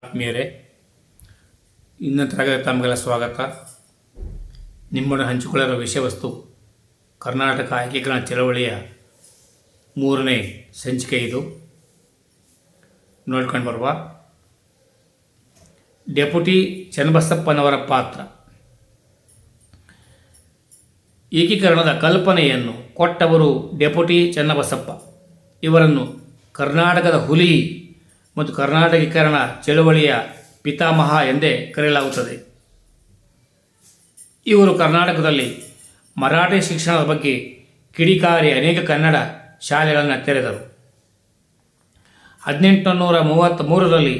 ಆತ್ಮೀಯರೇ, ಇಂದಿನ ತರಗತಿ ತಮಗೆಲ್ಲ ಸ್ವಾಗತ. ನಿಮ್ಮನ್ನು ಹಂಚಿಕೊಳ್ಳಿರುವ ವಿಷಯವಸ್ತು ಕರ್ನಾಟಕ ಏಕೀಕರಣ ಚಳವಳಿಯ 3ನೇ ಸಂಚಿಕೆ. ಇದು ನೋಡ್ಕೊಂಡು ಬರುವ ಡೆಪ್ಯೂಟಿ ಚನ್ನಬಸಪ್ಪನವರ ಪಾತ್ರ. ಏಕೀಕರಣದ ಕಲ್ಪನೆಯನ್ನು ಕೊಟ್ಟವರು ಡೆಪ್ಯೂಟಿ ಚನ್ನಬಸಪ್ಪ. ಇವರನ್ನು ಕರ್ನಾಟಕದ ಹುಲಿ ಮತ್ತು ಕರ್ನಾಟಕೀಕರಣ ಚಳವಳಿಯ ಪಿತಾಮಹ ಎಂದೇ ಕರೆಯಲಾಗುತ್ತದೆ. ಇವರು ಕರ್ನಾಟಕದಲ್ಲಿ ಮರಾಠಿ ಶಿಕ್ಷಣದ ಬಗ್ಗೆ ಕಿಡಿಕಾರಿ ಅನೇಕ ಕನ್ನಡ ಶಾಲೆಗಳನ್ನು ತೆರೆದರು. 1833ರಲ್ಲಿ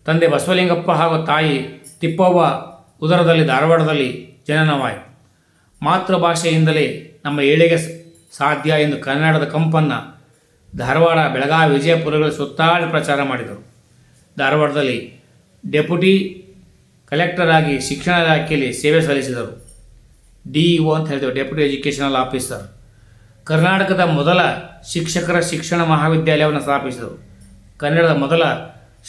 ತಂದೆ ಬಸವಲಿಂಗಪ್ಪ ಹಾಗೂ ತಾಯಿ ತಿಪ್ಪವ್ವ ಉದರದಲ್ಲಿ ಧಾರವಾಡದಲ್ಲಿ ಜನನವಾಯಿತು. ಮಾತೃಭಾಷೆಯಿಂದಲೇ ನಮ್ಮ ಏಳಿಗೆ ಸಾಧ್ಯ ಎಂದು ಕನ್ನಡದ ಕಂಪನ್ನು ಧಾರವಾಡ, ಬೆಳಗಾವಿ, ವಿಜಯಪುರಗಳಲ್ಲಿ ಸುತ್ತಾಡಿ ಪ್ರಚಾರ ಮಾಡಿದರು. ಧಾರವಾಡದಲ್ಲಿ ಡೆಪ್ಯೂಟಿ ಕಲೆಕ್ಟರ್ ಆಗಿ ಶಿಕ್ಷಣ ಇಲಾಖೆಯಲ್ಲಿ ಸೇವೆ ಸಲ್ಲಿಸಿದರು. DEO ಅಂತ ಹೇಳ್ತೇವೆ, ಡೆಪ್ಯೂಟಿ ಎಜುಕೇಷನಲ್ ಆಫೀಸರ್. ಕರ್ನಾಟಕದ ಮೊದಲ ಶಿಕ್ಷಕರ ಶಿಕ್ಷಣ ಮಹಾವಿದ್ಯಾಲಯವನ್ನು ಸ್ಥಾಪಿಸಿದರು. ಕನ್ನಡದ ಮೊದಲ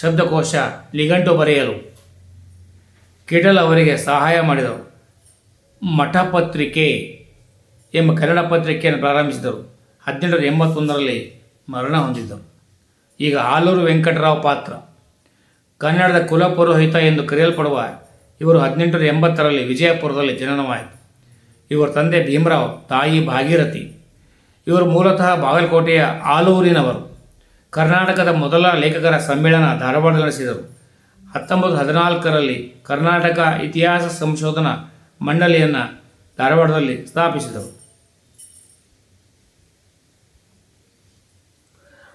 ಶಬ್ದಕೋಶ ನಿಘಂಟು ಬರೆಯಲು ಕಿಡಲ್ ಅವರಿಗೆ ಸಹಾಯ ಮಾಡಿದರು. ಮಠಪತ್ರಿಕೆ ಎಂಬ ಕನ್ನಡ ಪತ್ರಿಕೆಯನ್ನು ಪ್ರಾರಂಭಿಸಿದರು. 1881ರಲ್ಲಿ ಮರಣ ಹೊಂದಿದ್ದರು. ಈಗ ಆಲೂರು ವೆಂಕಟರಾವ್ ಪಾತ್ರ. ಕನ್ನಡದ ಕುಲಪುರೋಹಿತ ಎಂದು ಕರೆಯಲ್ಪಡುವ ಇವರು 1880ರಲ್ಲಿ ವಿಜಯಪುರದಲ್ಲಿ ಜನನವಾಯಿತು. ಇವರ ತಂದೆ ಭೀಮರಾವ್, ತಾಯಿ ಭಾಗೀರಥಿ. ಇವರು ಮೂಲತಃ ಬಾಗಲಕೋಟೆಯ ಆಲೂರಿನವರು. ಕರ್ನಾಟಕದ ಮೊದಲ ಲೇಖಕರ ಸಮ್ಮೇಳನ ಧಾರವಾಡದಲ್ಲಿ ನಡೆಸಿದರು. 1914ರಲ್ಲಿ ಕರ್ನಾಟಕ ಇತಿಹಾಸ ಸಂಶೋಧನಾ ಮಂಡಳಿಯನ್ನು ಧಾರವಾಡದಲ್ಲಿ ಸ್ಥಾಪಿಸಿದರು.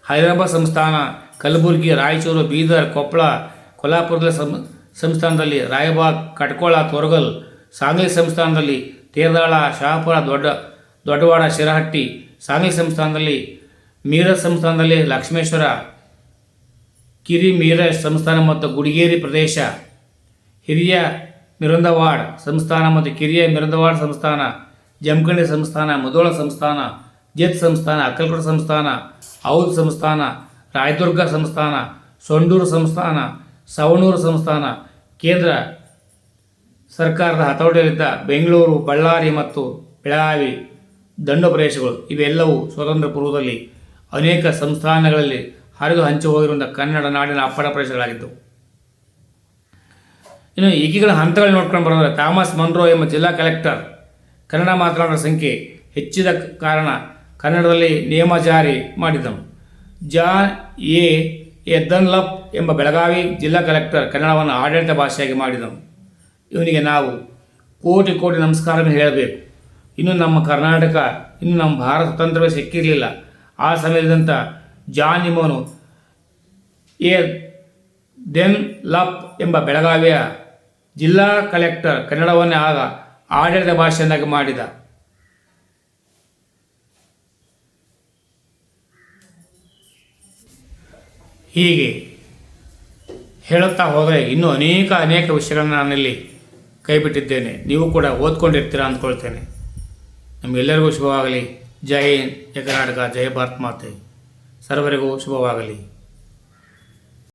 ಹೈದರಾಬಾದ್ ಸಂಸ್ಥಾನ, ಕಲಬುರಗಿ, ರಾಯಚೂರು, ಬೀದರ್, ಕೊಪ್ಪಳ, ಕೊಲ್ಹಾಪುರದ ಸಂಸ್ಥಾನದಲ್ಲಿ ರಾಯಬಾಗ್, ಕಟ್ಕೋಳ, ತೋರಗಲ್, ಸಾಂಗ್ಲಿ ಸಂಸ್ಥಾನದಲ್ಲಿ ತೇರದಾಳ, ಶಹಾಪುರ, ದೊಡ್ಡವಾಡ, ಶಿರಹಟ್ಟಿ, ಸಾಂಗ್ಲಿ ಸಂಸ್ಥಾನದಲ್ಲಿ ಮೀರಜ್ ಸಂಸ್ಥಾನದಲ್ಲಿ ಲಕ್ಷ್ಮೇಶ್ವರ, ಕಿರಿ ಮೀರಜ್ ಸಂಸ್ಥಾನ ಮತ್ತು ಗುಡಿಗೇರಿ ಪ್ರದೇಶ, ಹಿರಿಯ ಮಿರಂದವಾಡ ಸಂಸ್ಥಾನ ಮತ್ತು ಕಿರಿಯ ಮಿರಂದವಾಡ ಸಂಸ್ಥಾನ, ಜಮಖಂಡಿ ಸಂಸ್ಥಾನ, ಮುಧೋಳ ಸಂಸ್ಥಾನ, ಜತ್ ಸಂಸ್ಥಾನ, ಅಕ್ಕಲಕೋಟ ಸಂಸ್ಥಾನ, ಔದ್ ಸಂಸ್ಥಾನ, ರಾಯದುರ್ಗ ಸಂಸ್ಥಾನ, ಸೊಂಡೂರು ಸಂಸ್ಥಾನ, ಸವಣೂರು ಸಂಸ್ಥಾನ, ಕೇಂದ್ರ ಸರ್ಕಾರದ ಹತೋಟಿಯಲ್ಲಿದ್ದ ಬೆಂಗಳೂರು, ಬಳ್ಳಾರಿ ಮತ್ತು ಬೆಳಗಾವಿ ದಂಡು ಪ್ರದೇಶಗಳು. ಇವೆಲ್ಲವೂ ಸ್ವಾತಂತ್ರ್ಯ ಪೂರ್ವದಲ್ಲಿ ಅನೇಕ ಸಂಸ್ಥಾನಗಳಲ್ಲಿ ಹರಿದು ಹಂಚಿ ಹೋಗಿರುವಂಥ ಕನ್ನಡ ನಾಡಿನ ಅಪ್ಪಟ ಪ್ರದೇಶಗಳಾಗಿದ್ದವು. ಇನ್ನು ಏಕೀಕರಣ ಹಂತಗಳು ನೋಡ್ಕೊಂಡು ಬರೋದ್ರೆ, ಥಾಮಸ್ ಮನ್ರೋ ಎಂಬ ಜಿಲ್ಲಾ ಕಲೆಕ್ಟರ್ ಕನ್ನಡ ಮಾತನಾಡುವ ಸಂಖ್ಯೆ ಹೆಚ್ಚಿದ ಕಾರಣ ಕನ್ನಡದಲ್ಲಿ ನಿಯಮ ಜಾರಿ ಮಾಡಿದನು. ಜಾನ್ ಎ ದನ್ಲಪ್ ಎಂಬ ಬೆಳಗಾವಿ ಜಿಲ್ಲಾ ಕಲೆಕ್ಟರ್ ಕನ್ನಡವನ್ನು ಆಡಳಿತ ಭಾಷೆಯಾಗಿ ಮಾಡಿದನು. ಇವನಿಗೆ ನಾವು ಕೋಟಿ ಕೋಟಿ ನಮಸ್ಕಾರವನ್ನು ಹೇಳಬೇಕು. ಇನ್ನು ನಮ್ಮ ಕರ್ನಾಟಕ, ಇನ್ನು ನಮ್ಮ ಭಾರತ ಸ್ವತಂತ್ರವೇ ಸಿಕ್ಕಿರಲಿಲ್ಲ. ಆ ಸಮಯದಂಥ ಜಾನ್ ನಿಮೋನು ಎ ದನ್ಲಪ್ ಎಂಬ ಬೆಳಗಾವಿಯ ಜಿಲ್ಲಾ ಕಲೆಕ್ಟರ್ ಕನ್ನಡವನ್ನೇ ಆಗ ಆಡಳಿತ ಭಾಷೆಯನ್ನಾಗಿ ಮಾಡಿದ. ಹೀಗೆ ಹೇಳುತ್ತಾ ಹೋದರೆ ಇನ್ನೂ ಅನೇಕ ವಿಷಯಗಳನ್ನು ನಾನಿಲ್ಲಿ ಕೈಬಿಟ್ಟಿದ್ದೇನೆ. ನೀವು ಕೂಡ ಓದ್ಕೊಂಡಿರ್ತೀರ ಅಂದ್ಕೊಳ್ತೇನೆ. ನಮಗೆಲ್ಲರಿಗೂ ಶುಭವಾಗಲಿ. ಜೈ ಹಿಂದ್, ಜೈ ಕರ್ನಾಟಕ, ಜೈ ಭಾರತ್ ಮಾತೆ. ಸರ್ವರಿಗೂ ಶುಭವಾಗಲಿ.